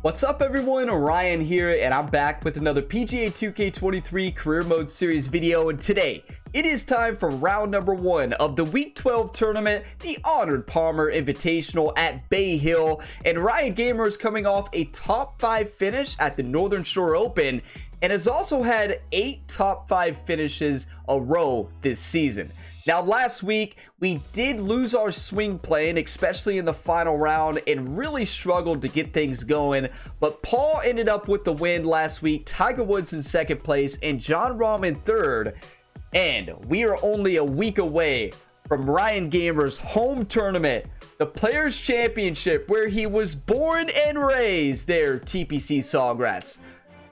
What's up everyone, Ryan here, and I'm back with another PGA 2K23 Career Mode Series video, and today it is time for round number 1 of the Week 12 tournament, the Arnold Palmer Invitational at Bay Hill, and Ryan Gamer is coming off a top 5 finish at the Northern Shore Open, and has also had 8 top 5 finishes a row this season. Now last week, we did lose our swing plane, especially in the final round, and really struggled to get things going, but Paul ended up with the win last week, Tiger Woods in second place, and Jon Rahm in third, and we are only a week away from Ryan Gamer's home tournament, the Players Championship, where he was born and raised there, TPC Sawgrass.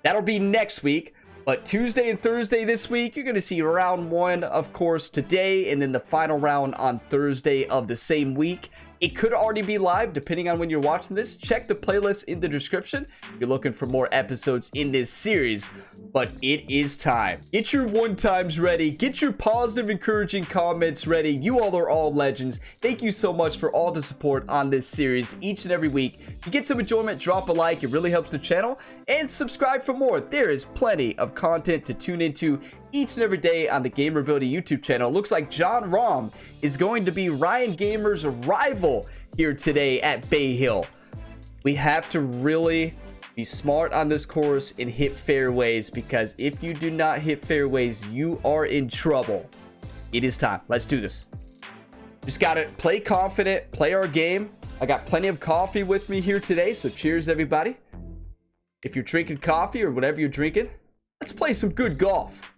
That'll be next week. But Tuesday and Thursday this week, you're going to see round 1, of course, today, and then the final round on Thursday of the same week. It could already be live, depending on when you're watching this. Check the playlist in the description if you're looking for more episodes in this series. But it is time. Get your one times ready. Get your positive, encouraging comments ready. You all are all legends. Thank you so much for all the support on this series each and every week. If you get some enjoyment, drop a like. It really helps the channel. And subscribe for more. There is plenty of content to tune into each and every day on the Gamerability YouTube channel. It looks like Jon Rahm is going to be Ryan Gamer's rival here today at Bay Hill. We have to really be smart on this course and hit fairways, because if you do not hit fairways, you are in trouble. It is time. Let's do this. Just gotta play confident, play our game. I got plenty of coffee with me here today, so cheers everybody. If you're drinking coffee or whatever you're drinking, let's play some good golf.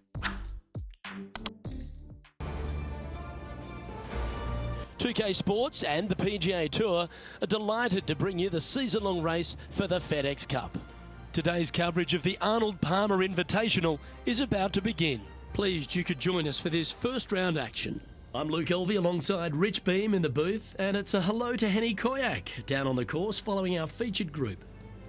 2K Sports and the PGA Tour are delighted to bring you the season-long race for the FedEx Cup. Today's coverage of the Arnold Palmer Invitational is about to begin. Pleased you could join us for this first round action. I'm Luke Elvey alongside Rich Beam in the booth, and it's a hello to Henny Koyak down on the course following our featured group.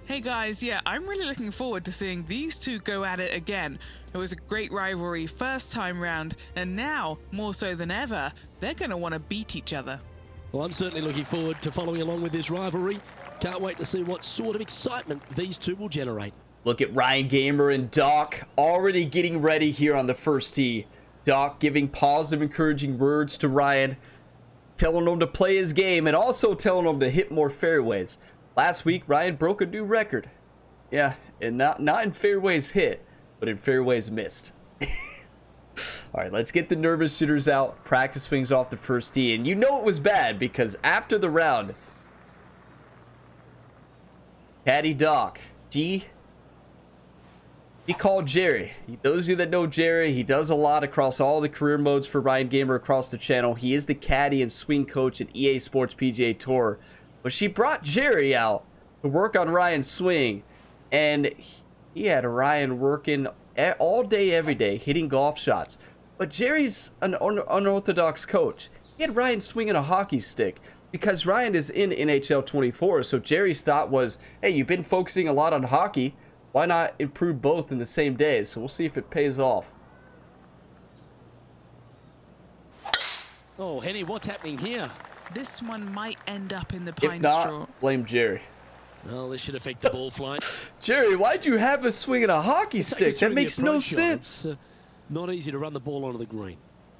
Hey guys, yeah, I'm really looking forward to seeing these two go at it again. It was a great rivalry first time round, and now, more so than ever, they're going to want to beat each other. Well, I'm certainly looking forward to following along with this rivalry. Can't wait to see what sort of excitement these two will generate. Look at Ryan Gamer and Doc already getting ready here on the first tee. Doc giving positive, encouraging words to Ryan, telling him to play his game and also telling him to hit more fairways. Last week, Ryan broke a new record. Yeah, and not in fairways hit, but in fairways missed. All right, let's get the nervous shooters out. Practice swings off the first tee. And you know it was bad because after the round, Caddy Doc, he called Jerry. Those of you that know Jerry, he does a lot across all the career modes for Ryan Gamer across the channel. He is the caddy and swing coach at EA Sports PGA Tour. But she brought Jerry out to work on Ryan's swing, and he had Ryan working all day, every day, hitting golf shots. But Jerry's an unorthodox coach. He had Ryan swinging a hockey stick because Ryan is in NHL 24. So Jerry's thought was, hey, you've been focusing a lot on hockey. Why not improve both in the same day? So we'll see if it pays off. Oh, Henny, what's happening here? This one might end up in the pine If not, straw. blame Jerry. Well, this should affect the ball flight. Jerry, why'd you have us swinging a hockey Take us stick? through That the makes no approach shot. sense. It's not easy to run the ball onto the green.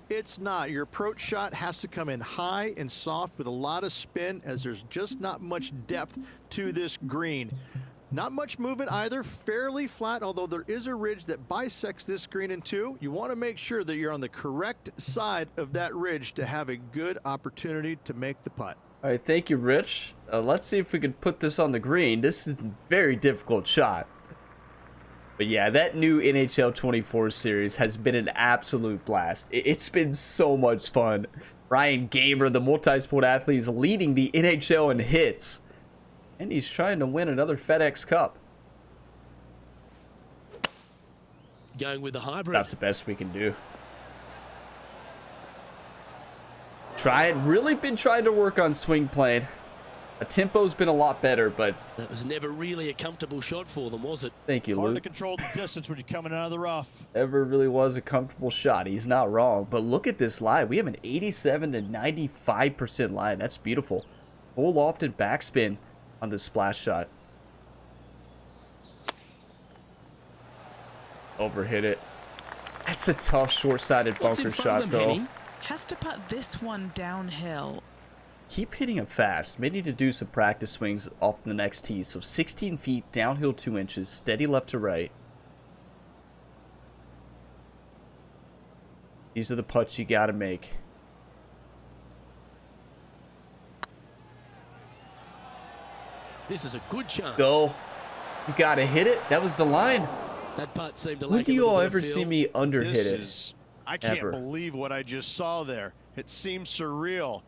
It's not. Your approach shot has to come in high and soft with a lot of spin, as there's just not much depth to this green. Not much movement either, fairly flat, although there is a ridge that bisects this green in two. You want to make sure that you're on the correct side of that ridge to have a good opportunity to make the putt. All right, thank you, Rich. Let's see if we can put this on the green. This is a very difficult shot. But yeah, that new NHL 24 series has been an absolute blast. It's been so much fun. Ryan Gamer, the multi-sport athlete, is leading the NHL in hits. And he's trying to win another FedEx Cup. Going with the hybrid. Not the best we can do. Really been trying to work on swing plane. The tempo's been a lot better, but That was never really a comfortable shot for them, was it? thank you, Hard to Luke. control the distance when you're coming out of the rough. Never really was a comfortable shot. He's not wrong. But look at this lie. We have an 87 to 95% lie. That's beautiful. Full lofted backspin on the splash shot. Overhit it. That's a tough short-sided What's in bunker front of shot, them, though. Henny? Has to put this one downhill. Keep hitting them fast. May need to do some practice swings off the next tee. So 16 feet, downhill 2 inches, steady left to right. These are the putts you got to make. This is a good chance. Go. You got to hit it. That was the line. That putt seemed to When lack do a you little all bit of ever feel. see me underhit This it? is, I can't Ever. believe what I just saw there. It seems surreal.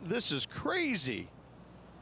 This is crazy.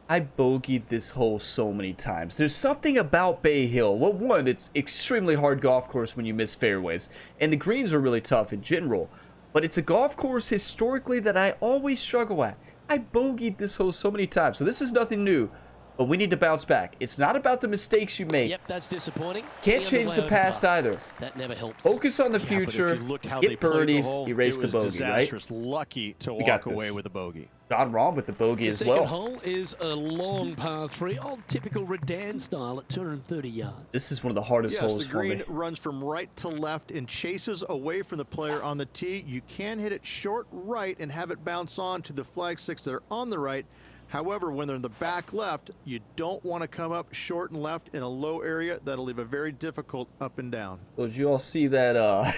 I bogeyed this hole so many times. There's something about Bay Hill. Well, one, it's extremely hard golf course when you miss fairways, and the greens are really tough in general. But it's a golf course historically that I always struggle at. I bogeyed this hole so many times, so this is nothing new. But we need to bounce back. It's not about the mistakes you make. Yep, that's disappointing. Can't other change way the over past par. either. That never helps. Focus on the Yeah, but future. if you look how they Get played the birdies. hole, Erase it the was bogey, right? disastrous. Lucky to We got walk away this. with a bogey. Gone wrong with the bogey The as second well. hole is a long par 3, old typical Redan style at 230 yards. This is one of the hardest Yes, holes the for me. green runs from right to left and chases away from the player on the tee. You can hit it short right and have it bounce on to the flag sticks that are on the right. However, when they're in the back left, you don't want to come up short and left in a low area. That'll leave a very difficult up and down. Well, did you all see that?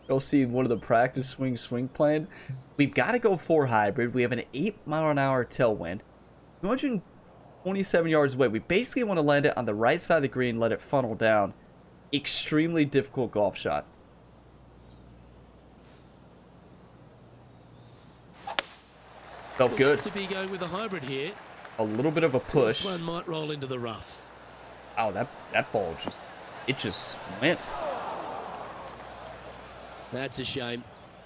You'll see one of the practice swing plan. We've got to go 4 hybrid. We have an 8-mile-an-hour tailwind. 227 yards away. We basically want to land it on the right side of the green, let it funnel down. Extremely difficult golf shot. Felt Looks good. to be going with a hybrid here. A little bit of a push. This one might roll into the rough. Oh, that ball just went. That's a shame.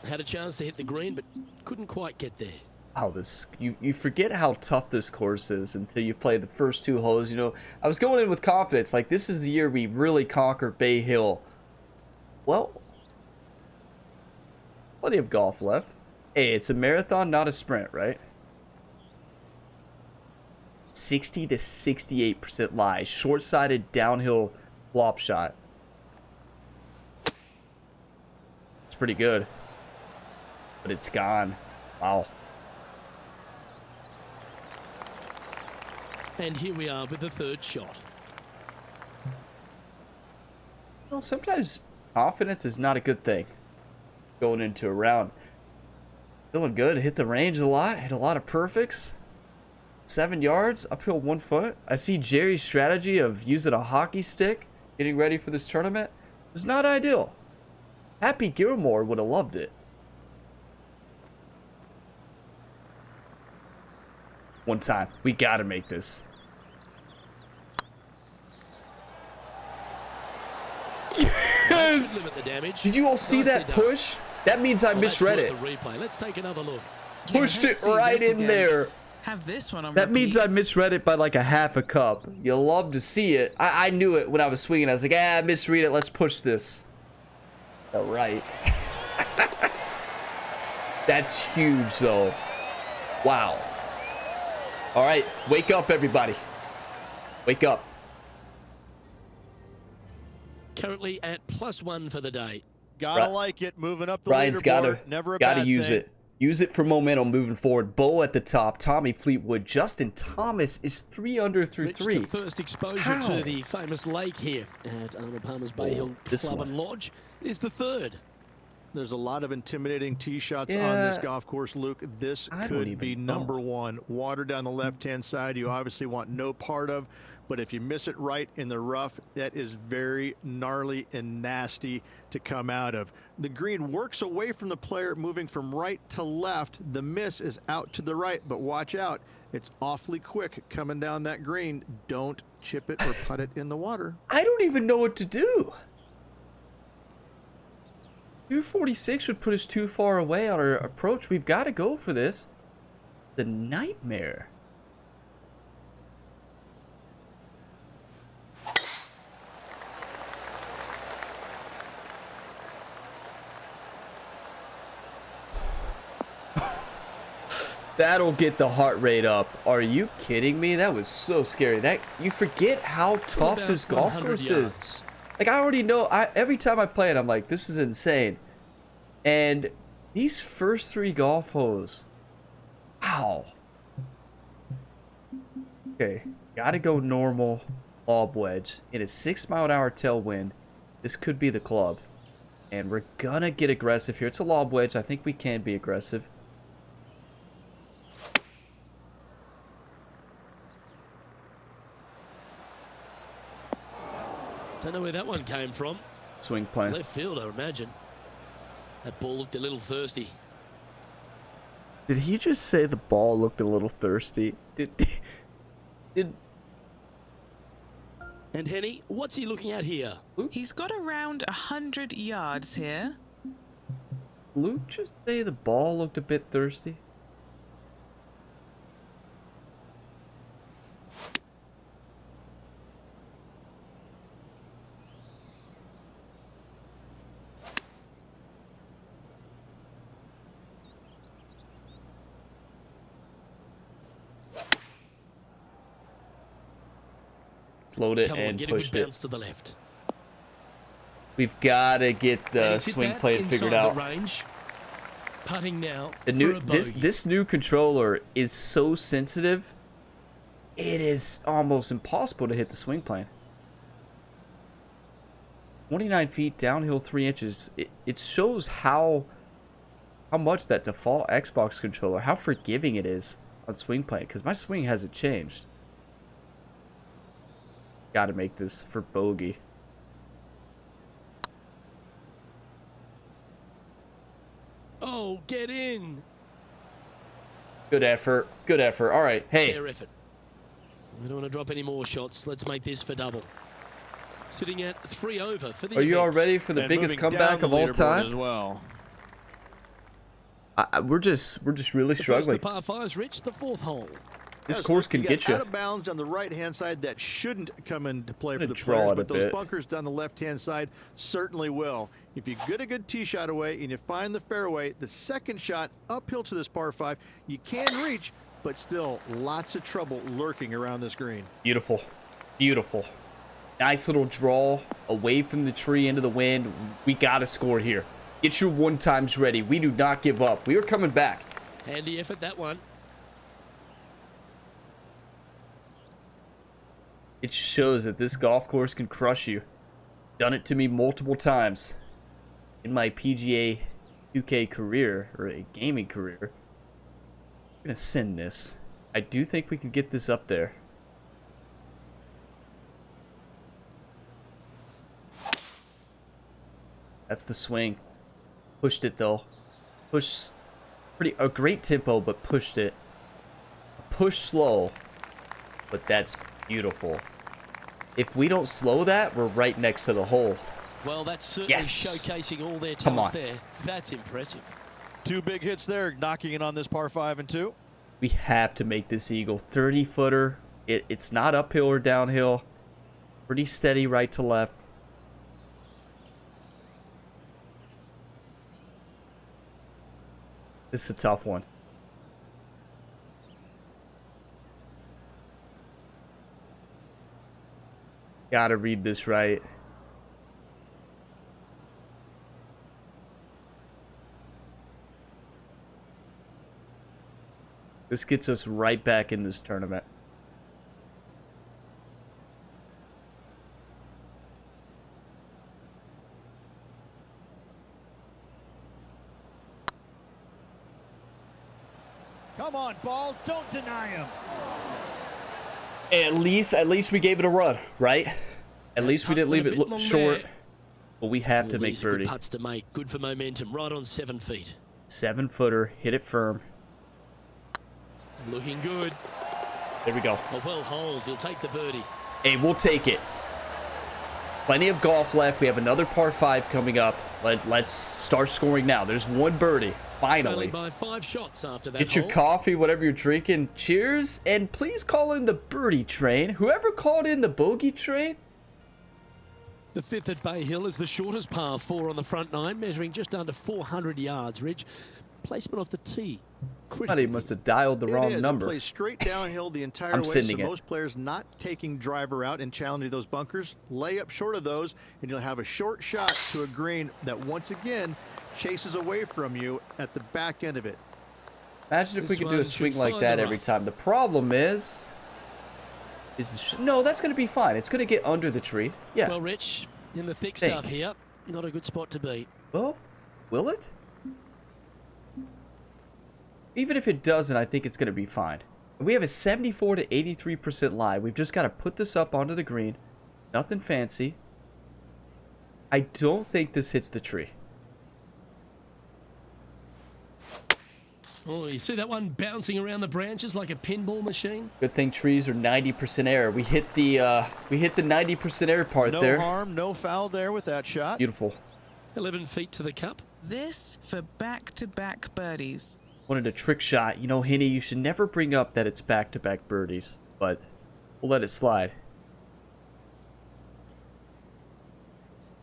Had a chance to hit the green, but couldn't quite get there. Oh, you forget how tough this course is until you play the first 2 holes. You know, I was going in with confidence, like this is the year we really conquer Bay Hill. Well, plenty of golf left. Hey, it's a marathon, not a sprint, right? 60 to 68% lie. Short-sided downhill flop shot. It's pretty good. But it's gone. Wow. And here we are with the third shot. Well, sometimes confidence is not a good thing going into a round. Feeling good. Hit the range a lot. Hit a lot of perfects. 7 yards, uphill 1 foot. I see Jerry's strategy of using a hockey stick, getting ready for this tournament. It was not ideal. Happy Gilmore would have loved it. One time. We got to make this. Yes! Limit the damage. Did you all see Nicely that done. push? That means I Well, that's misread worth it. a replay. Let's take another look. Yeah, Pushed let's it see right this in again. there. Have this one on That means repeat. I misread it by like a half a cup. You'll love to see it. I knew it when I was swinging. I was like, I misread it. Let's push this. All right. That's huge, though. Wow. All right. Wake up, everybody. Wake up. Currently at +1 for the day. Gotta Right. like it. Moving up the Brian's leaderboard. Never a gotta bad use thing. it. Use it for momentum moving forward. Bo at the top. Tommy Fleetwood. Justin Thomas is 3 under through Reached 3. the first exposure How? to the famous lake here at Arnold Palmer's Bay Hill this Club one. and Lodge is the third. There's a lot of intimidating tee shots on Yeah. this golf course, Luke. This I don't could even be know. number 1. Water down the left-hand side, you obviously want no part of. But if you miss it right in the rough, that is very gnarly and nasty to come out of. The green works away from the player, moving from right to left. The miss is out to the right, but watch out. It's awfully quick coming down that green. Don't chip it or putt it in the water. I don't even know what to do. 246 would put us too far away on our approach. We've got to go for this. The nightmare. That'll get the heart rate up. Are you kidding me? That was so scary. That you forget how tough About this golf 100 course yards. is. Like, I already know. Every time I play it, I'm like, this is insane. And these first 3 golf holes. Wow. Okay. Gotta go normal lob wedge. In a 6-mile-an-hour tailwind. This could be the club. And we're gonna get aggressive here. It's a lob wedge. I think we can be aggressive. Don't know where that one came from. Swing plan. Left field, I imagine. That ball looked a little thirsty. Did he just say the ball looked a little thirsty? Did And Henny, what's he looking at here? He's got around 100 yards here. Luke just say the ball looked a bit thirsty? Slowed it Come on, and get a good pushed it. bounce to the left. We've got to get And the he's hit swing that plane figured inside out. the range. Putting now The for new a bogey. this new controller is so sensitive. It is almost impossible to hit the swing plane. 29 feet downhill 3 inches. It shows how much that default Xbox controller, how forgiving it is on swing plane, because my swing hasn't changed. Got to make this for bogey. Oh, get in. Good effort. Good effort. All right. Hey. Fair effort. We don't want to drop any more shots. Let's make this for double. Sitting at 3 over for the Are you all event. ready for the And biggest moving comeback down of the all leaderboard time? as well. We're just really The first, struggling. the par 5's reached the 4th hole. This Yes, course look, can you get got you. out of bounds on the right-hand side that shouldn't come into play for Gonna the draw players, it a but those bit. bunkers down the left-hand side certainly will. If you get a good tee shot away and you find the fairway, the second shot uphill to this par 5, you can reach, but still lots of trouble lurking around this green. Beautiful. Beautiful. Nice little draw away from the tree into the wind. We got to score here. Get your 1-times ready. We do not give up. We are coming back. Handy effort, that one. It shows that this golf course can crush you. Done it to me multiple times in my PGA 2K career, or a gaming career. I'm going to send this. I do think we can get this up there. That's the swing. Pushed it though. Push a great tempo, but pushed it. Push slow, but that's beautiful. If we don't slow that, we're right next to the hole. Well, that's certainly Yes. showcasing all their Come talents on. there. That's impressive. 2 big hits there, knocking in on this par 5 and 2. We have to make this eagle. 30-footer. It's not uphill or downhill. Pretty steady right to left. This is a tough one. Gotta read this right. This gets us right back in this tournament. Come on, ball. Don't deny him. At least we gave it a run, right? At least we putt didn't leave went it a bit long short. there. But we have All to make these are good birdie. putts to make. Good for momentum. Right on 7 feet. 7-footer, hit it firm. Looking good. There we go. A well hold. He'll take the birdie. Hey, we'll take it. Plenty of golf left. We have another par 5 coming up. Let's start scoring now. There's one birdie. Finally. Trailing by 5 shots after that Get your hole. coffee, whatever you're drinking. Cheers. And please call in the birdie train. Whoever called in the bogey train, The 5th at Bay Hill is the shortest par 4 on the front 9, measuring just under 400 yards, Ridge. Placement off the tee. Somebody must have dialed the wrong number. It plays straight downhill the entire I'm way, so sending it. most players not taking driver out and challenging those bunkers, lay up short of those, and you'll have a short shot to a green that once again chases away from you at the back end of it. Imagine if we This could do a one swing should like find that the every rough. time. The problem is no, that's going to be fine. It's going to get under the tree. Yeah. Well, Rich, in the thick Think. stuff here, not a good spot to be. Well, will it? Even if it doesn't, I think it's going to be fine. We have a 74 to 83% lie. We've just got to put this up onto the green. Nothing fancy. I don't think this hits the tree. Oh, you see that one bouncing around the branches like a pinball machine? Good thing trees are 90% air. We hit the 90% air part No there. harm, no foul there with that shot. Beautiful. 11 feet to the cup. This for back-to-back birdies. Wanted a trick shot. You know, Henny, you should never bring up that it's back-to-back birdies, but we'll let it slide.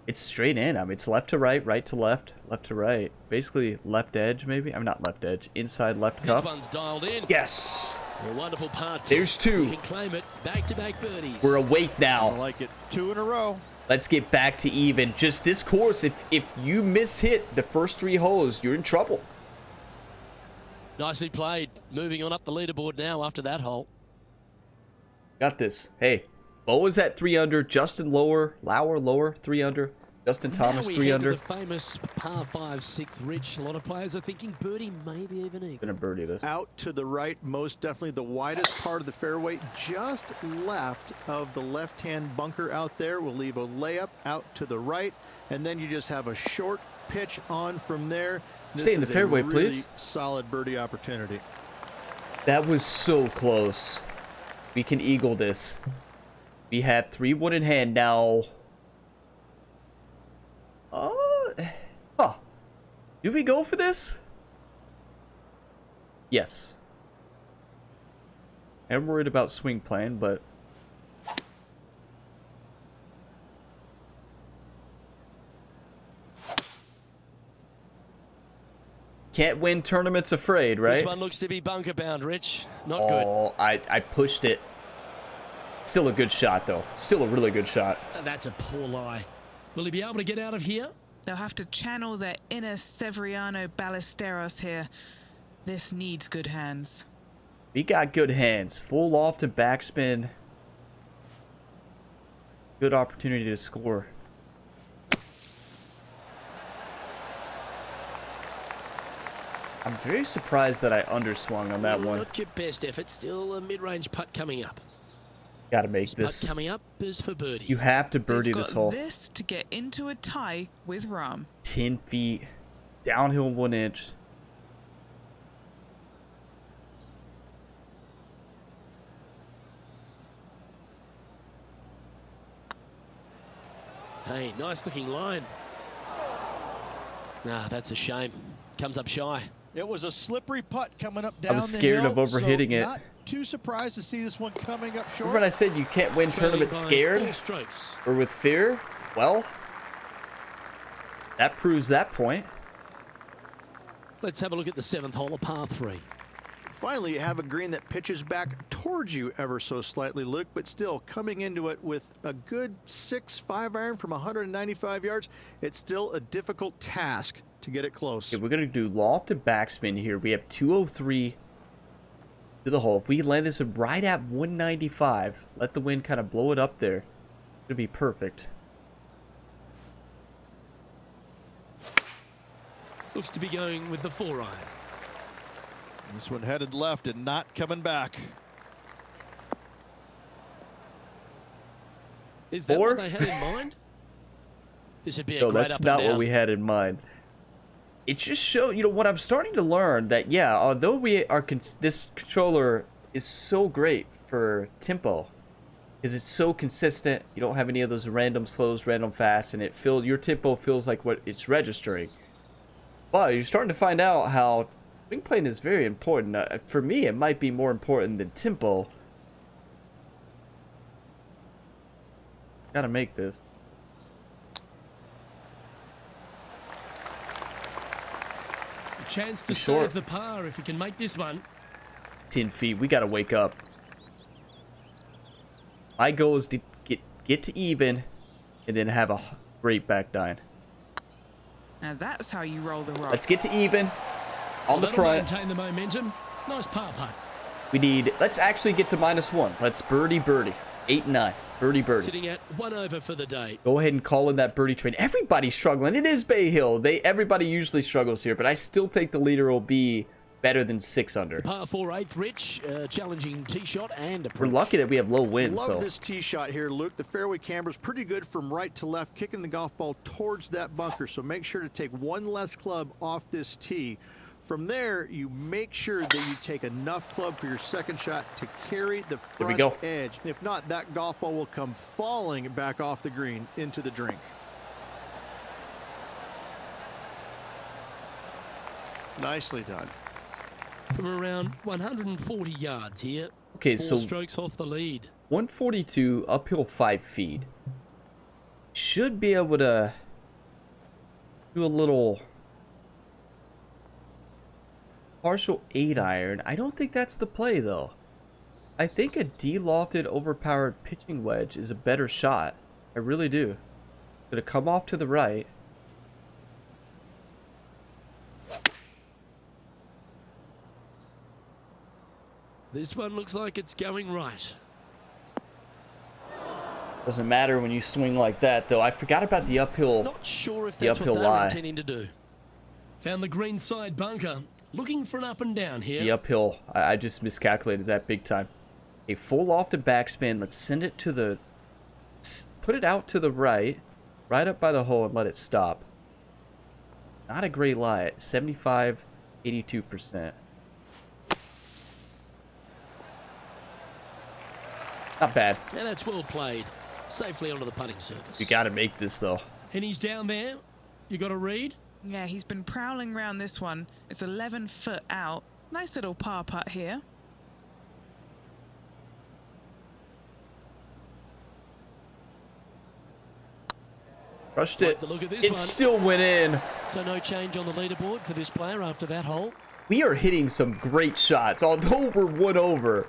It's straight in. I mean, it's left to right, right to left, left to right. Basically, left edge, maybe? I'm not left edge. Inside left This cup. one's dialed in. Yes! A wonderful putt. There's two. You can claim it. Back-to-back birdies. We're awake I now. like it. 2 in a row. Let's get back to even. Just this course, if you miss-hit the first 3 holes, you're in trouble. Nicely played. Moving on up the leaderboard now after that hole. Got this. Hey, Bo is at 3 under. Justin Lauer, 3 under. Justin Thomas, now we 3 head under. to the famous par 5 6th Rich. A lot of players are thinking birdie, maybe even eagle. Gonna birdie this. Out to the right, most definitely the widest part of the fairway, just left of the left-hand bunker out there. We'll leave a layup out to the right, and then you just have a short pitch on from there. This Stay in the is a fairway, really please. solid birdie opportunity. That was so close. We can eagle this. We have 3 wood in hand now. Huh. Do we go for this? Yes. I'm worried about swing plan, but can't win tournaments afraid, right? This one looks to be bunker bound, Rich. Not good. Oh, I pushed it. Still a good shot, though. Still a really good shot. That's a poor lie. Will he be able to get out of here? They'll have to channel their inner Severiano Ballesteros here. This needs good hands. We got good hands. Full loft and backspin. Good opportunity to score. I'm very surprised that I underswung on that one. Not your best effort. Still a mid-range putt coming up. Gotta make Putt this. coming up is for birdie. You have to birdie They've got this hole. this to get into a tie with Rahm. 10 feet. Downhill 1 inch. Hey, nice looking line. Ah, that's a shame. Comes up shy. It was a slippery putt coming up down I was scared the of hill, overhitting it. Not too surprised to see this one coming up short. Remember when I said you can't win Trailing tournaments by scared 4 strokes. or with fear? Well, that proves that point. Let's have a look at the 7th hole of par 3. Finally, you have a green that pitches back towards you ever so slightly, Luke, but still coming into it with a good 6-5 iron from 195 yards. It's still a difficult task to get it close. Okay, we're going to do loft and backspin here. We have 203 to the hole. If we land this right at 195, let the wind kind of blow it up there, it'll be perfect. Looks to be going with the 4 iron. This one headed left and not coming back. Is that 4? what they had in mind? This would be a No, great that's up not and down. what we had in mind. It just shows, you know, what I'm starting to learn that, yeah, although we are, this controller is so great for tempo, because it's so consistent. You don't have any of those random slows, random fasts, and your tempo feels like what it's registering. But you're starting to find out how swing plane is very important. For me, it might be more important than tempo. Gotta make this. chance to short. save the par if he can make this one. 10 feet. We got to wake up. My goal is to get to even and then have a great back nine. Now that's how you roll the rock. Let's get to even on the That'll front. maintain the momentum. Nice par putt. We need, let's actually get to -1. Let's birdie. 8 and 9. Birdie. Sitting at 1 over for the day. Go ahead and call in that birdie train. Everybody's struggling. It is Bay Hill. Everybody usually struggles here, but I still think the leader will be better than 6 under. Par 4 8th, Rich. Challenging tee shot and approach. We're lucky that we have low wind, Love so. this tee shot here, Luke. The fairway camber's pretty good from right to left, kicking the golf ball towards that bunker. So make sure to take one less club off this tee. From there, you make sure that you take enough club for your second shot to carry the front edge. If not, that golf ball will come falling back off the green into the drink. Nicely done. From around 140 yards here. Okay, 4 so strokes off the lead. 142, uphill 5 feet. Should be able to do a little partial 8 iron. I don't think that's the play, though. I think a de-lofted, overpowered pitching wedge is a better shot. I really do. Gonna come off to the right. This one looks like it's going right. Doesn't matter when you swing like that, though. I forgot about the uphill. Not sure if The that's what uphill they were lie. intending to do. Found the green side bunker. Looking for an up and down here. The uphill. I just miscalculated that big time. A full lofted backspin. Let's send it to the... Put it out to the right. Right up by the hole and let it stop. Not a great lie at 75, 82%. Not bad. And that's well played. Safely onto the putting surface. You got to make this, though. And he's down there. You got a read? Yeah, he's been prowling around this one. It's 11 foot out. Nice little par putt here. Crushed Like it. the look of this It one. still went in. So no change on the leaderboard for this player after that hole. We are hitting some great shots. Although we're 1 over,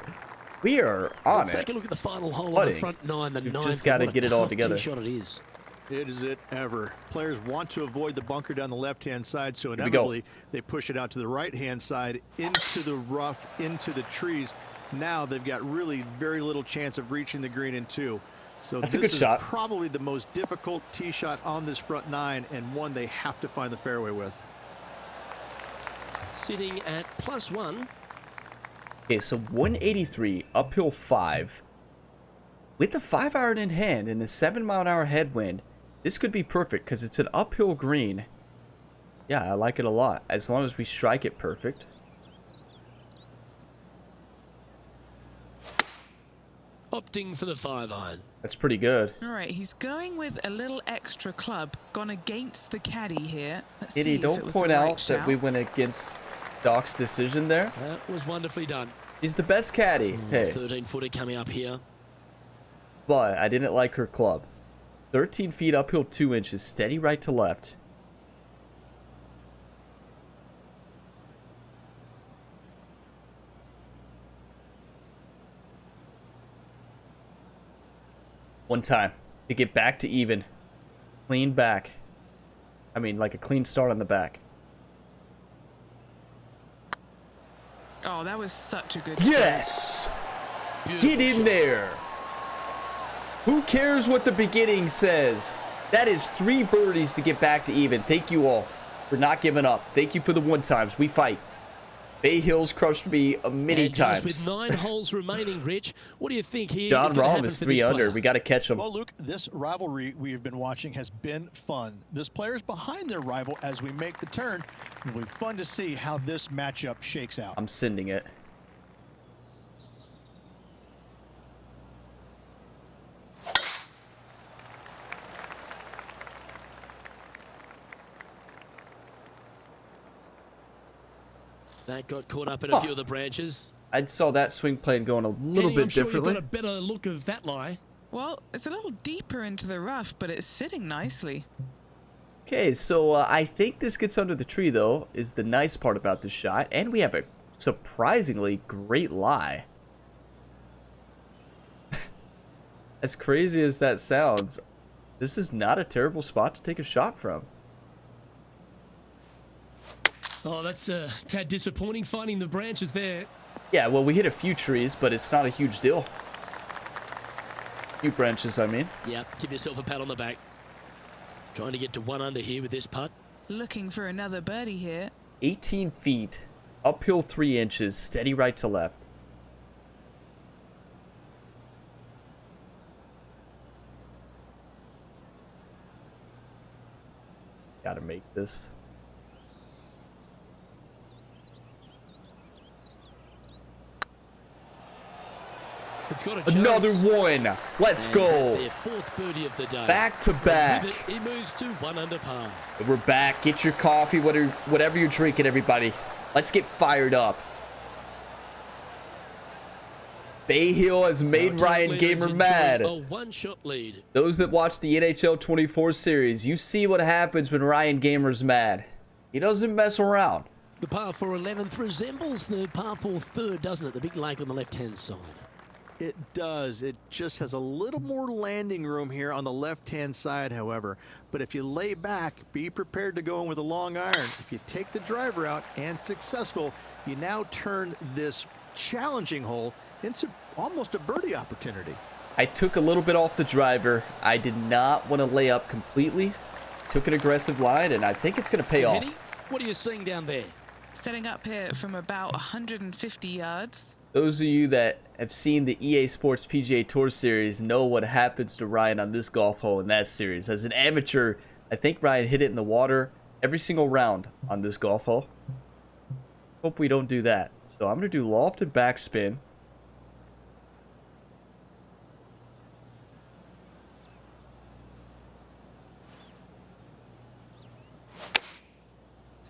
we are on Let's it. take a look at the final hole on Putting. the front 9. The You've 9th. just gotta What a get it all tough together. tee shot it is. It is it ever. Players want to avoid the bunker down the left-hand side, so we go. inevitably they push it out to the right-hand side, into the rough, into the trees. Now they've got really very little chance of reaching the green in 2. So That's a this good is shot. probably the most difficult tee shot on this front 9, and one they have to find the fairway with. Sitting at +1. Okay, so 183, uphill 5. With the 5 iron in hand and the 7-mile-an-hour headwind, this could be perfect because it's an uphill green. Yeah, I like it a lot, as long as we strike it perfect. Opting for the 5 iron. That's pretty good. All right, he's going with a little extra club. Gone against the caddy here. Let's see Diddy, if it don't was point the right out that shout. we went against Doc's decision there. That was wonderfully done. He's the best caddy. Hey, 13-footer coming up here. but I didn't like her club. 13 feet uphill 2 inches, steady right to left. One time to get back to even. Clean back. I mean, like a clean start on the back. Oh, that was such a good shot. Yes! Beautiful Get in shot. there! Who cares what the beginning says? That is 3 birdies to get back to even. Thank you all for not giving up. Thank you for the 1 times. We fight. Bay Hill's crushed me many And just times. with 9 holes remaining, Rich, what do you think here John is gonna Rahm happen is for 3 this under. player? We got to catch him. Well, Luke, this rivalry we've been watching has been fun. This player's behind their rival as we make the turn. It will be fun to see how this matchup shakes out. I'm sending it. That got caught up in a few of the branches. I saw that swing plane going a little Kenny, bit I'm sure differently. You've got a better look of that lie. Well, it's a little deeper into the rough, but it's sitting nicely. Okay, so I think this gets under the tree, though, is the nice part about this shot. And we have a surprisingly great lie. As crazy as that sounds, this is not a terrible spot to take a shot from. Oh, that's a tad disappointing, finding the branches there. Yeah, well, we hit a few trees, but it's not a huge deal. Few branches, I mean. Yeah, give yourself a pat on the back. Trying to get to 1 under here with this putt. Looking for another birdie here. 18 feet, uphill 3 inches, steady right to left. Gotta make this. It's got a chance. Another one. Let's And go. That's their 4th birdie of the day. Back to back. With it, he moves to 1 under par. We're back. Get your coffee, whatever you're drinking, everybody. Let's get fired up. Bay Hill has made Ryan Gamer mad. A 1-shot lead. Those that watch the NHL 24 series, you see what happens when Ryan Gamer's mad. He doesn't mess around. The par 4 11th resembles the par 4 3rd, doesn't it? The big lake on the left-hand side. It does. It just has a little more landing room here on the left-hand side, however. But if you lay back, be prepared to go in with a long iron. If you take the driver out and successful, you now turn this challenging hole into almost a birdie opportunity. I took a little bit off the driver. I did not want to lay up completely. Took an aggressive line, and I think it's going to pay off. Henny, what are you seeing down there? Setting up here from about 150 yards. Those of you that have seen the EA Sports PGA Tour series know what happens to Ryan on this golf hole in that series. As an amateur, I think Ryan hit it in the water every single round on this golf hole. Hope we don't do that. So I'm going to do loft and backspin.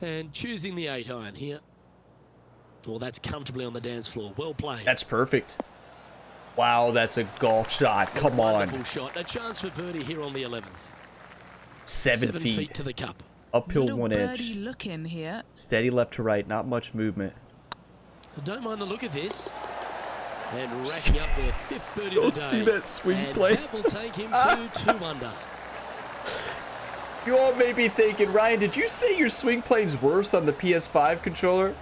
And choosing the 8-iron here. Well, that's comfortably on the dance floor. Well played. That's perfect. Wow, that's a golf shot. Come Wonderful on. shot. A chance for birdie here on the 11th. 7 7 feet. feet to the cup. Uphill Little 1 birdie inch. look in here. Steady left to right. Not much movement. I don't mind the look of this. And racking up their 5th birdie of the day. see that swing And play? that will take him to 2 under. You all may be thinking, Ryan, did you say your swing play's worse on the PS5 controller?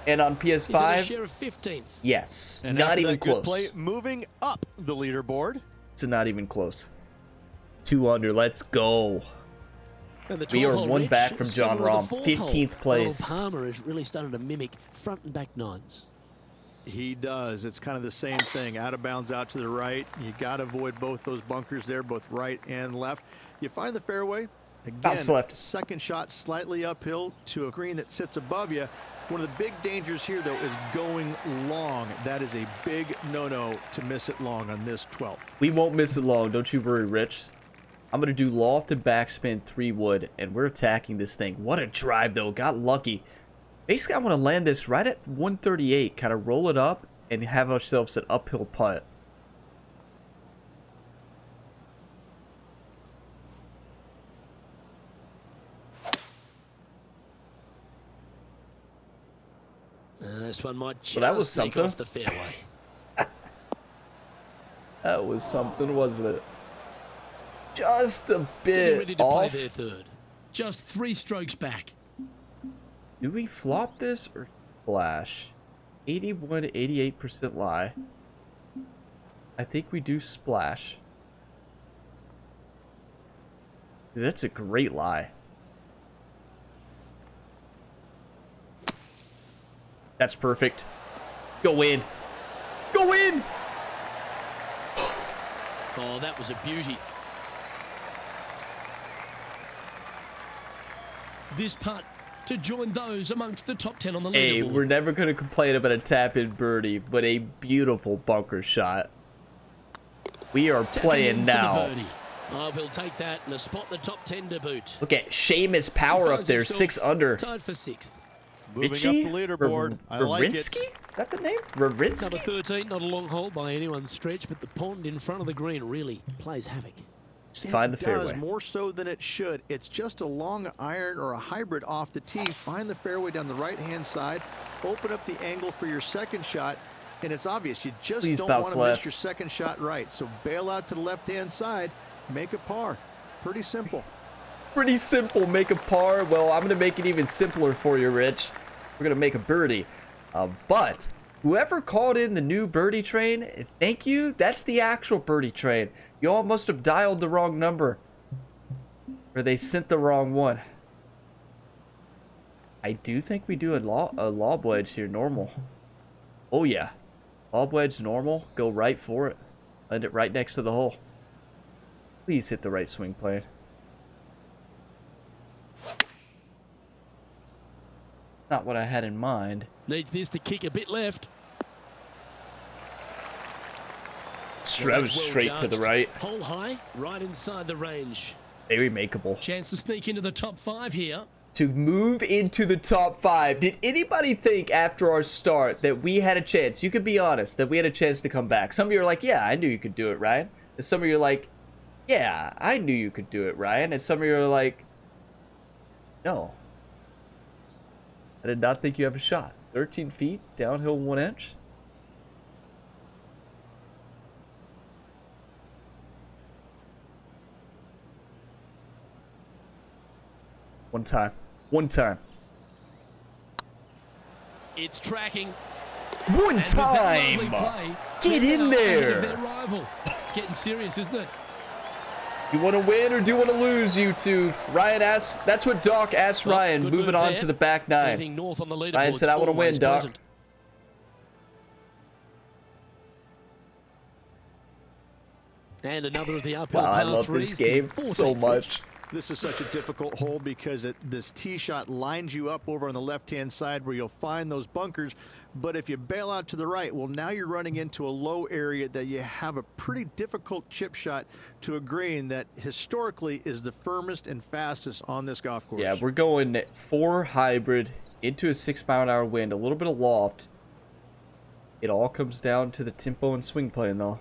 And on He's on a PS5? share of 15th. Yes. And Not after even that good close. play, moving up the leaderboard. It's not even close. 2 under. Let's go. And the We are 12-hole one Rich, back from John similar to Rahm. the 4th 15th hole. place. Arnold Palmer has really started to mimic front and back nines. He does. It's kind of the same thing. Out of bounds out to the right. You got to avoid both those bunkers there, both right and left. You find the fairway. Again, Bounce left. second shot slightly uphill to a green that sits above you. One of the big dangers here, though, is going long. That is a big no-no to miss it long on this 12th. We won't miss it long. Don't you worry, Rich. I'm going to do loft and backspin 3 wood, and we're attacking this thing. What a drive, though. Got lucky. Basically, I want to land this right at 138, kind of roll it up, and have ourselves an uphill putt. This one might just Well, that was sneak something. off the fairway. That was something, wasn't it? Just a Getting ready bit to off. play their 3rd. Just 3 strokes back. Do we flop this or splash? 81 to 88% lie. I think we do splash. That's a great lie. That's perfect. Go in. Go in! Oh, that was a beauty. This putt to join those amongst the top 10 on the Hey, leaderboard. we're never going to complain about a tap-in birdie, but a beautiful bunker shot. We are Tapping playing in for the now. birdie. Oh, we'll take that and a spot in the top 10 to boot. Look at Seamus Power up Finds there, himself 6 under. Tied for 6th. Moving Richie? up the leaderboard. I like Rarinsky? it. Is that the name? Number Rarinsky? 13, not a long hole by anyone's stretch, but the pond in front of the green really plays havoc. Just find the fairway. More so than it should. It's just a long iron or a hybrid off the tee. Find the fairway down the right-hand side. Open up the angle for your second shot. And it's obvious you just don't want to miss your second shot right. So bail out to the left-hand side. Make a par. Pretty simple. Pretty simple. Make a par. Well, I'm going to make it even simpler for you, Rich. We're going to make a birdie. But whoever called in the new birdie train, thank you. That's the actual birdie train. You all must have dialed the wrong number. Or they sent the wrong one. I do think we do a lob wedge here, normal. Oh, yeah. Lob wedge, normal. Go right for it. Land it right next to the hole. Please hit the right swing plane. Not what I had in mind. Needs this to kick a bit left. That was straight to the right. Hole high, right inside the range. Very makeable. Chance to sneak into the top 5 here. To move into the top 5. Did anybody think after our start that we had a chance? You could be honest, that we had a chance to come back. Some of you are like, yeah, I knew you could do it, Ryan. And some of you are like, yeah, I knew you could do it, Ryan. And some of you are like, no. I did not think you have a shot. 13 feet, downhill 1 inch. One time. One time. It's tracking. One time! Get in there! It's getting serious, isn't it? You want to win or do you want to lose, you two? Ryan asked, that's what Doc asked Ryan, moving on to the back 9. North on the leaderboard. Ryan said, I want to win, Doc. Present. And another of the uphill Wow, I par love threes, this game so much. This is such a difficult hole because this tee shot lines you up over on the left-hand side where you'll find those bunkers. But if you bail out to the right, well, now you're running into a low area that you have a pretty difficult chip shot to a green that historically is the firmest and fastest on this golf course. Yeah, we're going 4 hybrid into a 6-mile-an-hour wind, a little bit of loft. It all comes down to the tempo and swing plane, though.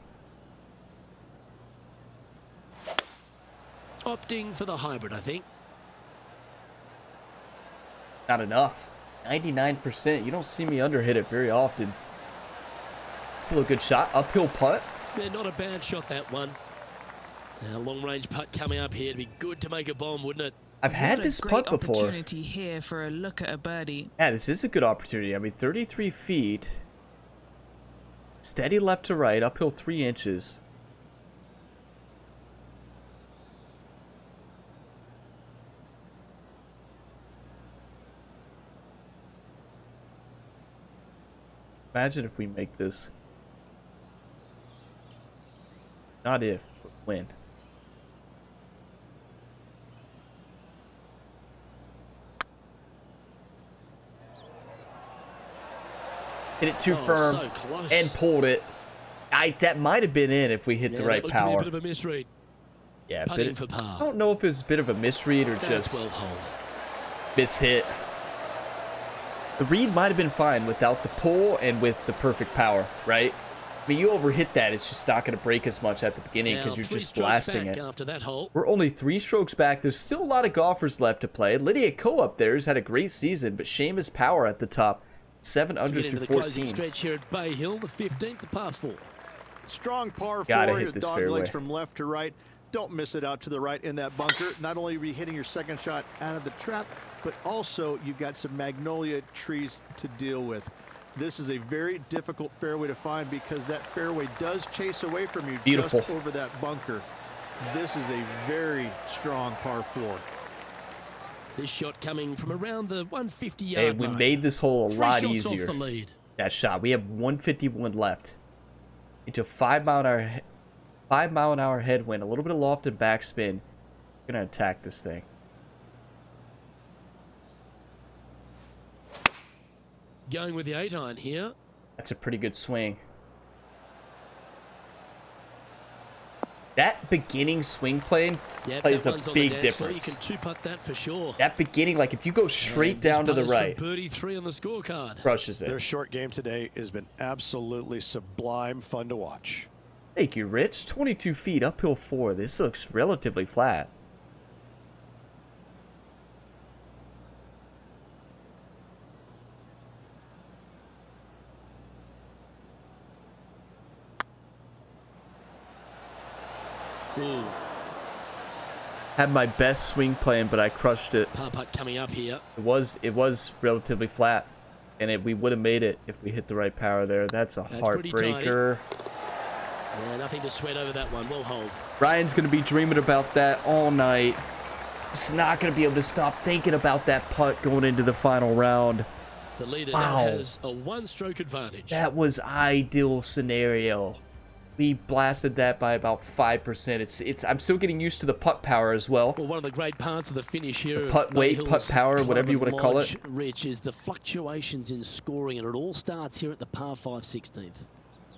Opting for the hybrid, I think. Not enough. 99%. You don't see me underhit it very often. Still a good shot. Uphill putt. Yeah, not a bad shot, that one. A long-range putt coming up here. It'd be good to make a bomb, wouldn't it? I've had this putt before. Opportunity here for a look at a birdie. Yeah, this is a good opportunity. I mean, 33 feet. Steady left to right. Uphill 3 inches. Imagine if we make this. Not if, but when. Hit it too firm so close. And pulled it. That might have been in if we hit the right that power. a bit of a misread. Yeah, Putting for par. I don't know if it was a bit of a misread or That's just well hold. mishit. The read might have been fine without the pull and with the perfect power, right? I mean, you overhit that, it's just not going to break as much at the beginning because you're just blasting it. After that hole. We're only 3 strokes back. There's still a lot of golfers left to play. Lydia Ko up there has had a great season, but Seamus Power at the top. 7 under through 14. Closing stretch here at Bay Hill, the 15th, the par 4. Strong par 4. Gotta hit Your this dog fairway. legs from left to right. Don't miss it out to the right in that bunker. Not only are you hitting your second shot out of the trap, but also you've got some magnolia trees to deal with. This is a very difficult fairway to find because that fairway does chase away from you. Beautiful. Just over that bunker. This is a very strong par 4. This shot coming from around the 150-yard Hey, we made this hole a lot easier. Off the lead. That shot. We have 151 left. Into a 5-mile-an-hour headwind. A little bit of loft and backspin. We're gonna attack this thing. Going with the 8-iron here. That's a pretty good swing. That beginning swing plane plays a big difference. You can two-putt that for sure. That beginning, like if you go straight down to the right, Birdie 3 on the scorecard. crushes it. Their short game today has been absolutely sublime fun to watch. Thank you, Rich. 22 feet, uphill 4. This looks relatively flat. Ooh. Had my best swing plan, but I crushed it. Par putt coming up here. It was relatively flat, and we would have made it if we hit the right power there. That's heartbreaker. Yeah, nothing to sweat over that one. We'll hold. Ryan's going to be dreaming about that all night. He's not going to be able to stop thinking about that putt going into the final round. The leader now has a one-stroke advantage. That was ideal scenario. We blasted that by about 5%. I'm still getting used to the putt power as well. Well, one of the great parts of the finish here, the putt weight, putt power, whatever you want to call it, Rich, is the fluctuations in scoring, and it all starts here at the par 5 16th.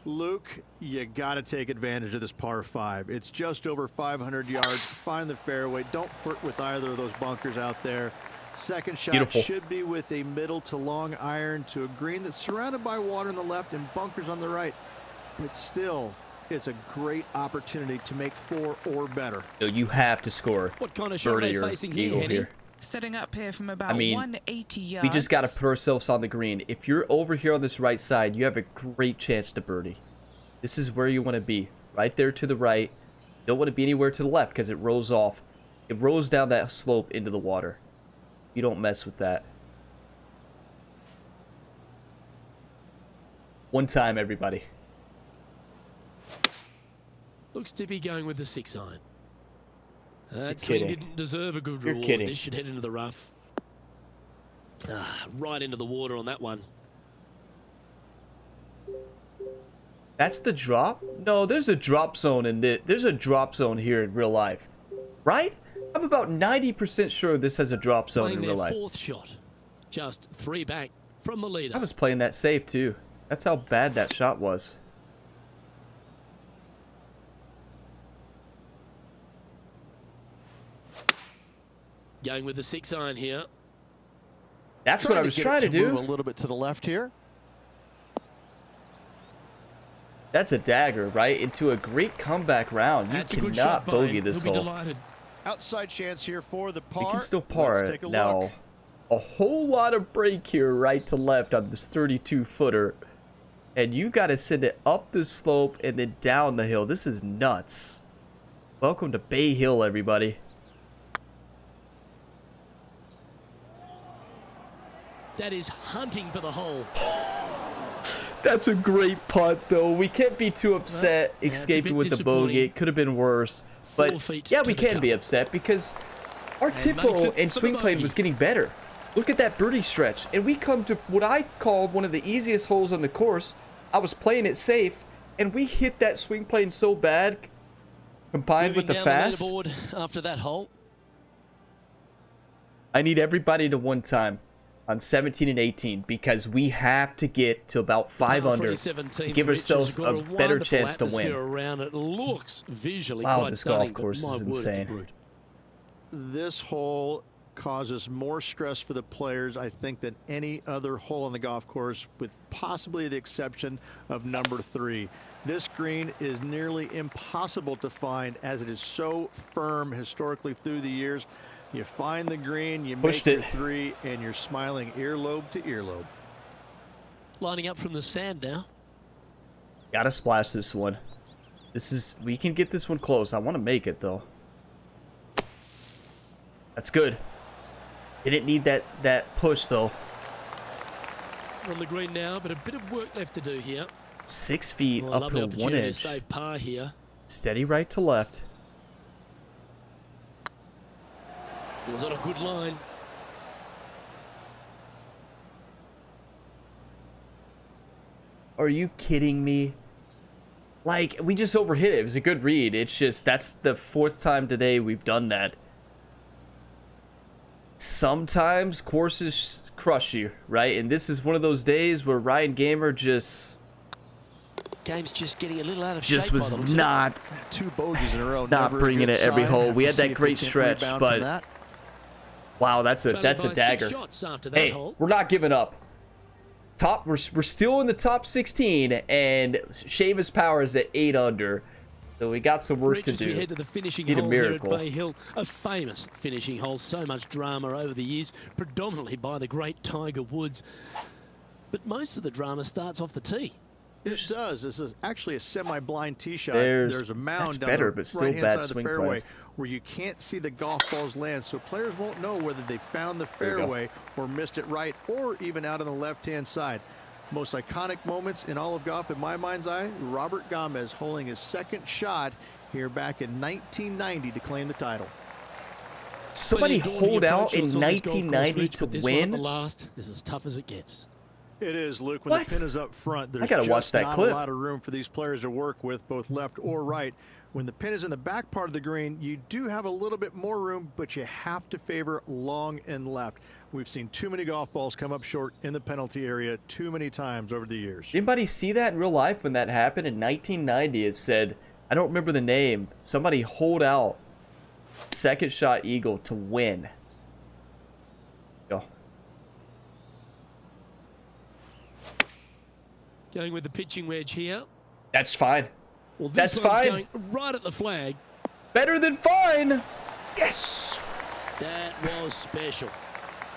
Luke, you got to take advantage of this par 5. It's just over 500 yards. Find the fairway. Don't flirt with either of those bunkers out there. Second shot Beautiful. should be with a middle to long iron to a green that's surrounded by water on the left and bunkers on the right. But still, it's a great opportunity to make 4 or better. No, you have to score. What kind of shot are they Birdie or facing here, eagle Henny? here. Setting up here from about 180 yards. We just got to put ourselves on the green. If you're over here on this right side, you have a great chance to birdie. This is where you want to be. Right there to the right. You don't want to be anywhere to the left because it rolls off. It rolls down that slope into the water. You don't mess with that. One time, everybody. Looks to be going with the 6-iron. That kidding. swing didn't deserve a good You're reward. kidding. This should head into the rough. Right into the water on that one. That's the drop? No, there's a drop zone in this. There's a drop zone here in real life. Right? I'm about 90% sure this has a drop zone Playing in real their life. 4th shot. Just 3 back from the leader. I was playing that safe too. That's how bad that shot was. Going with the 6-iron here. That's what I was trying to do. Move a little bit to the left here. That's a dagger, right? Into a great comeback round. You That's a good cannot shot by bogey him. this He'll be hole. delighted. Outside chance here for the par. We can still par Let's it. take a Now, look. a whole lot of break here right to left on this 32-footer. And you got to send it up the slope and then down the hill. This is nuts. Welcome to Bay Hill, everybody. That is hunting for the hole. That's a great putt, though. We can't be too upset yeah, it's a escaping bit with the bogey. disappointing. It could have been worse. 4 But, feet yeah, to we the can cup. be upset because our And makes tempo it and for swing the plane bogey. was getting better. Look at that birdie stretch. And we come to what I call one of the easiest holes on the course. I was playing it safe, and we hit that swing plane so bad, combined with the Moving down fast. the leaderboard after that hole. I need everybody to one time on 17 and 18 because we have to get to about 5 under to give ourselves a better chance to win. Around it looks visually Wow, quite this stunning, golf course but is my word, it's insane. a brute. This hole causes more stress for the players, I think, than any other hole on the golf course, with possibly the exception of number 3. This green is nearly impossible to find as it is so firm historically through the years. You find the green, you Pushed make it. your 3, and you're smiling earlobe to earlobe. Lining up from the sand now. Gotta splash this one. We can get this one close. I want to make it, though. That's good. Didn't need that push, though. On the green now, but a bit of work left to do here. 6 feet, Well, lovely uphill 1 opportunity to inch. save par here. Steady right to left. It was on a good line. Are you kidding me? Like, we just overhit it. It was a good read. It's just, that's the 4th time today we've done that. Sometimes courses crush you, right? And this is one of those days where Ryan Gamer just Game's just getting a little out of was shape by the looks of it. not 2 bogeys in a row. Not never a bringing good it every sign. hole. Have We to had see that if great they can stretch, rebound but from that. wow, that's a Trailing by 6 dagger. shots after that Hey, hole. we're not giving up. We're still in the top 16, and Seamus Power is at 8 under. So we got some work to do. We head to the finishing Need a hole here at miracle. Bay Hill, a famous finishing hole. So much drama over the years, predominantly by the great Tiger Woods. But most of the drama starts off the tee. It does. This is actually a semi-blind tee shot. There's a mound down better, the but still right-hand bad side of the swing fairway play. where you can't see the golf balls land, so players won't know whether they found the fairway or missed it right, or even out on the left-hand side. Most iconic moments in all of golf, in my mind's eye, Robert Gomez holding his second shot here back in 1990 to claim the title. Somebody hold out in 1990 to win? The last is as tough as it gets. It is, Luke. When What? the pin is up front, there's gotta watch just that not clip. a lot of room for these players to work with, both left or right. When the pin is in the back part of the green, you do have a little bit more room, but you have to favor long and left. We've seen too many golf balls come up short in the penalty area too many times over the years. Anybody see that in real life when that happened in 1990? It said, I don't remember the name. Somebody hold out second shot eagle to win. Go. Going with the pitching wedge here. That's fine. Well, this That's one's fine. going right at the flag. Better than fine. Yes. That was special.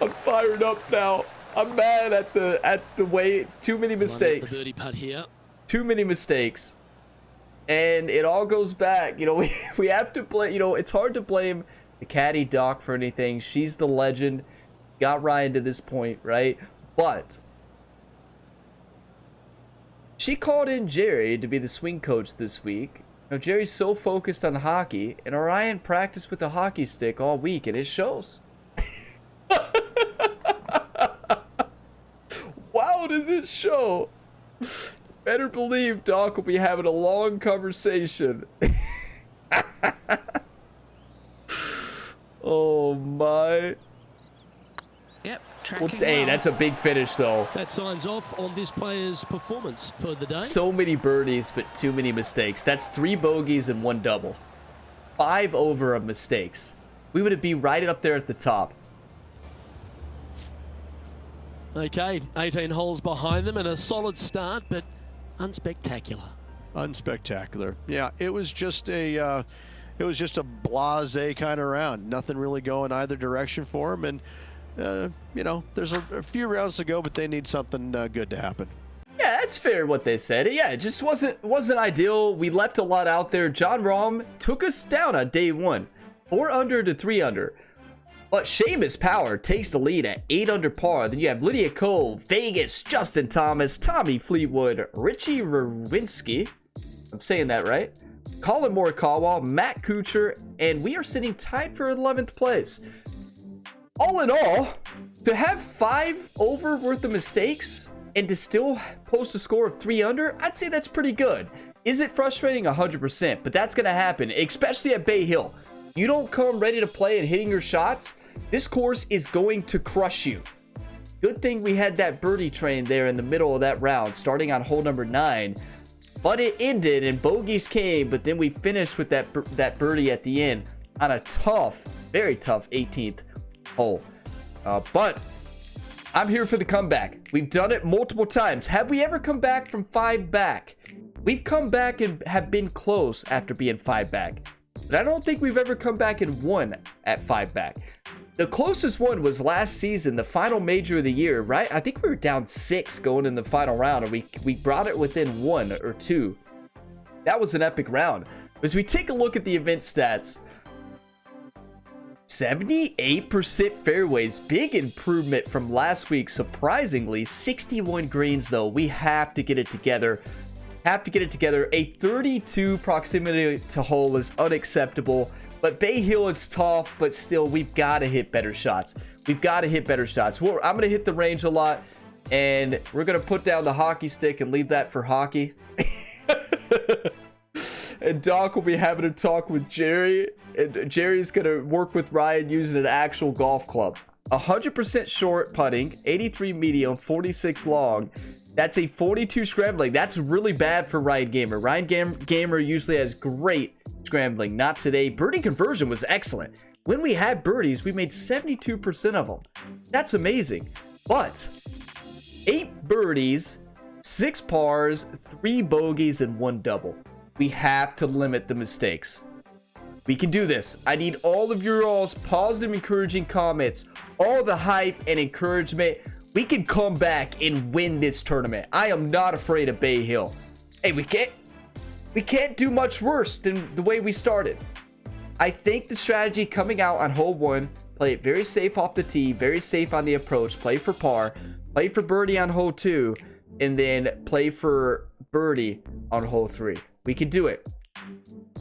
I'm fired up now. I'm mad at the way. Too many The mistakes. birdie putt here. Too many mistakes. And it all goes back. You know, we have to blame. You know, it's hard to blame the caddy Doc for anything. She's the legend. Got Ryan to this point, right? But she called in Jerry to be the swing coach this week. You know, Jerry's so focused on hockey, and Orion practiced with the hockey stick all week, and it shows. Wow, does it show? Better believe Doc will be having a long conversation. Oh my. Yep, Well, tracking hey, well. that's a big finish though. That signs off on this player's performance for the day. So many birdies, but too many mistakes. That's 3 bogeys and 1 double. 5 over of mistakes. We would be right up there at the top. Okay, 18 holes behind them and a solid start, but unspectacular. Unspectacular. Yeah, it was just a blasé kind of round. Nothing really going either direction for him, and you know, there's a few rounds to go, but they need something good to happen. Yeah, that's fair what they said. Yeah, it just wasn't ideal. We left a lot out there. John Rahm took us down on day 1. 4 under to 3 under. But Seamus Power takes the lead at 8 under par. Then you have Lydia Cole, Vegas, Justin Thomas, Tommy Fleetwood, Richie Rowinski. I'm saying that right. Colin Morikawa, Matt Kuchar, and we are sitting tied for 11th place. All in all, to have 5 over worth of mistakes and to still post a score of 3 under, I'd say that's pretty good. Is it frustrating? 100%, but that's going to happen, especially at Bay Hill. You don't come ready to play and hitting your shots, this course is going to crush you. Good thing we had that birdie train there in the middle of that round, starting on hole number 9. But it ended and bogeys came, but then we finished with that birdie at the end on a tough, very tough 18th hole. But I'm here for the comeback. We've done it multiple times. Have we ever come back from 5 back? We've come back and have been close after being 5 back. But I don't think we've ever come back and won at 5 back. The closest one was last season, the final major of the year, right? I think we were down 6 going in the final round, and we brought it within 1 or 2. That was an epic round. As we take a look at the event stats, 78% fairways, big improvement from last week, surprisingly. 61 greens though, we have to get it together. A 32 proximity to hole is unacceptable, but Bay Hill is tough, but still we've got to hit better shots. I'm going to hit the range a lot, and we're going to put down the hockey stick and leave that for hockey. And Doc will be having a talk with Jerry, and Jerry's going to work with Ryan using an actual golf club. 100% short putting, 83 medium, 46 long. That's a 42 scrambling. That's really bad for Ryan Gamer. Ryan Gamer usually has great scrambling. Not today. Birdie conversion was excellent. When we had birdies, we made 72% of them. That's amazing. But 8 birdies, 6 pars, 3 bogeys, and 1 double. We have to limit the mistakes. We can do this. I need all of your all's positive, encouraging comments, all the hype and encouragement. We can come back and win this tournament. I am not afraid of Bay Hill. Hey, we can't do much worse than the way we started. I think the strategy coming out on hole 1, play it very safe off the tee, very safe on the approach, play for par, play for birdie on hole 2, and then play for birdie on hole 3. We can do it.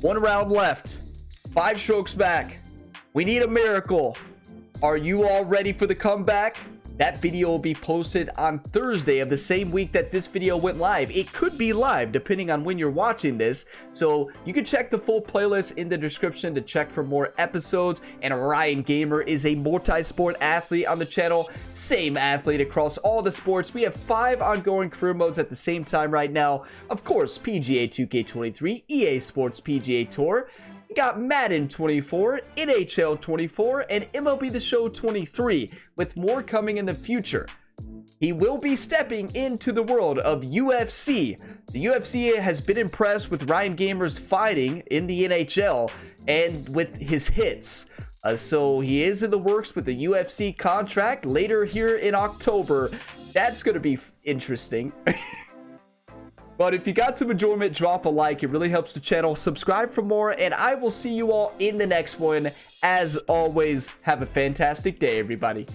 1 round left. 5 strokes back. We need a miracle. Are you all ready for the comeback? That video will be posted on Thursday of the same week that this video went live. It could be live depending on when you're watching this. So you can check the full playlist in the description to check for more episodes. And Ryan Gamer is a multi-sport athlete on the channel. Same athlete across all the sports. We have 5 ongoing career modes at the same time right now. Of course, PGA 2K23, EA Sports PGA Tour. We got Madden 24, NHL 24, and MLB The Show 23, with more coming in the future. He will be stepping into the world of UFC. The UFC has been impressed with Ryan Gamer's fighting in the NHL and with his hits. So he is in the works with the UFC contract later here in October. That's going to be interesting. But if you got some enjoyment, drop a like. It really helps the channel. Subscribe for more, and I will see you all in the next one. As always, have a fantastic day, everybody.